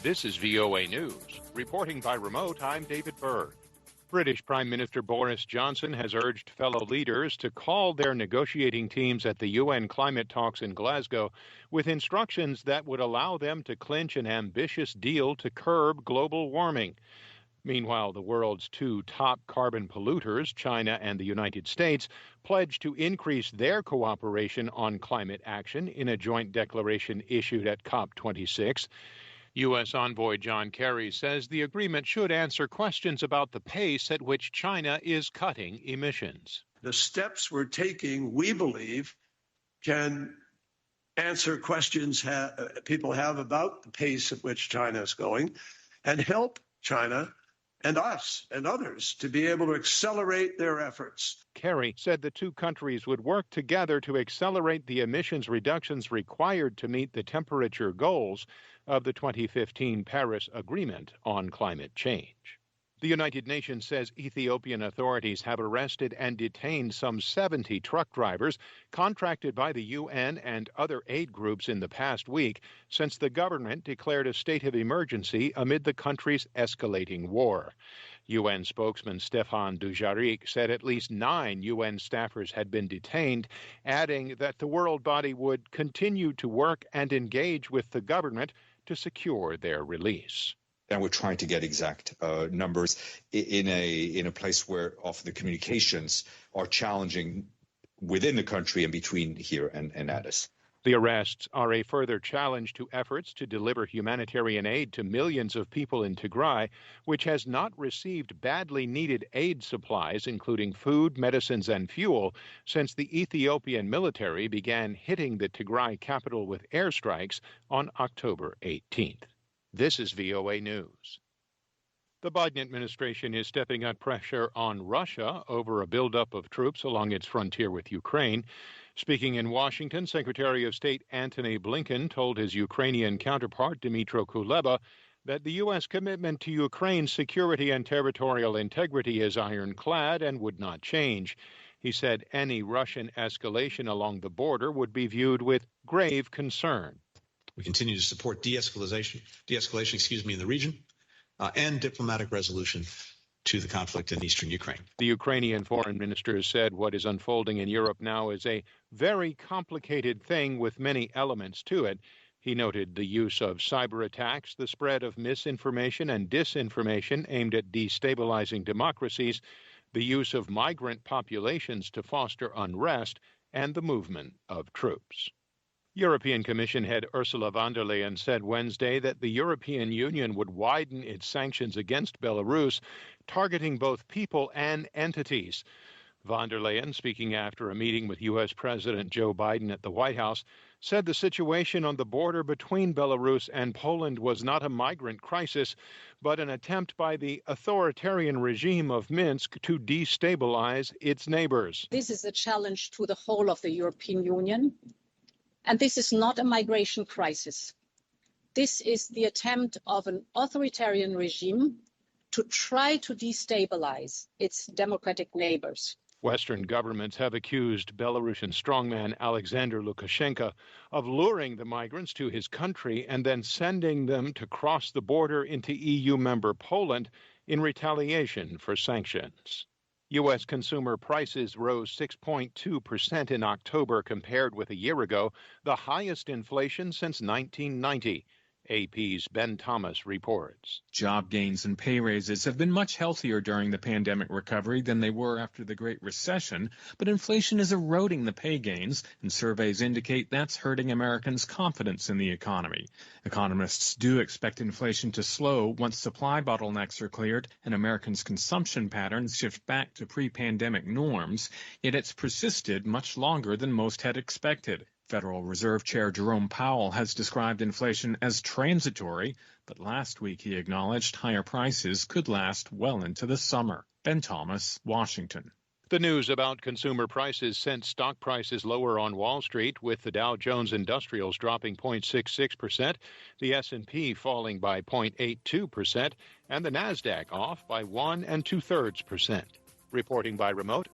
This is VOA News. Reporting by remote, I'm David Byrd. British Prime Minister Boris Johnson has urged fellow leaders to call their negotiating teams at the UN climate talks in Glasgow with instructions that would allow them to clinch an ambitious deal to curb global warming. Meanwhile, the world's two top carbon polluters, China and the United States, pledged to increase their cooperation on climate action in a joint declaration issued at COP26. U.S. envoy John Kerry says the agreement should answer questions about the pace at which China is cutting emissions. The steps we're taking, we believe, can answer questions people have about the pace at which China is going and help China and us and others to be able to accelerate their efforts. Kerry said the two countries would work together to accelerate the emissions reductions required to meet the temperature goals of the 2015 Paris Agreement on climate change. The United Nations says Ethiopian authorities have arrested and detained some 70 truck drivers contracted by the UN and other aid groups in the past week since the government declared a state of emergency amid the country's escalating war. UN spokesman Stefan Dujarric said at least 9 UN staffers had been detained, adding that the world body would continue to work and engage with the government to secure their release. And we're trying to get exact numbers in a place where often the communications are challenging within the country and between here and Addis. The arrests are a further challenge to efforts to deliver humanitarian aid to millions of people in Tigray, which has not received badly needed aid supplies, including food, medicines, and fuel, since the Ethiopian military began hitting the Tigray capital with airstrikes on October 18th. This is VOA News. The Biden administration is stepping up pressure on Russia over a buildup of troops along its frontier with Ukraine. Speaking in Washington, Secretary of State Antony Blinken told his Ukrainian counterpart Dmytro Kuleba that the U.S. commitment to Ukraine's security and territorial integrity is ironclad and would not change. He said any Russian escalation along the border would be viewed with grave concern. We continue to support de-escalation, in the region and diplomatic resolution to the conflict in eastern Ukraine. The Ukrainian foreign minister said what is unfolding in Europe now is a very complicated thing with many elements to it. He noted the use of cyber attacks, the spread of misinformation and disinformation aimed at destabilizing democracies, the use of migrant populations to foster unrest, and the movement of troops. European Commission head Ursula von der Leyen said Wednesday that the European Union would widen its sanctions against Belarus, targeting both people and entities. Von der Leyen, speaking after a meeting with U.S. President Joe Biden at the White House, said the situation on the border between Belarus and Poland was not a migrant crisis, but an attempt by the authoritarian regime of Minsk to destabilize its neighbors. This is a challenge to the whole of the European Union. And this is not a migration crisis. This is the attempt of an authoritarian regime to try to destabilize its democratic neighbors. Western governments have accused Belarusian strongman Alexander Lukashenko of luring the migrants to his country and then sending them to cross the border into EU member Poland in retaliation for sanctions. U.S. consumer prices rose 6.2% in October compared with a year ago, the highest inflation since 1990. AP's Ben Thomas reports. Job gains and pay raises have been much healthier during the pandemic recovery than they were after the Great Recession, but inflation is eroding the pay gains, and surveys indicate that's hurting Americans' confidence in the economy. Economists do expect inflation to slow once supply bottlenecks are cleared and Americans' consumption patterns shift back to pre-pandemic norms, yet it's persisted much longer than most had expected. Federal Reserve Chair Jerome Powell has described inflation as transitory, but last week he acknowledged higher prices could last well into the summer. Ben Thomas, Washington. The news about consumer prices sent stock prices lower on Wall Street, with the Dow Jones Industrials dropping 0.66%, the S&P falling by 0.82%, and the Nasdaq off by 1 2/3%. Reporting by remote,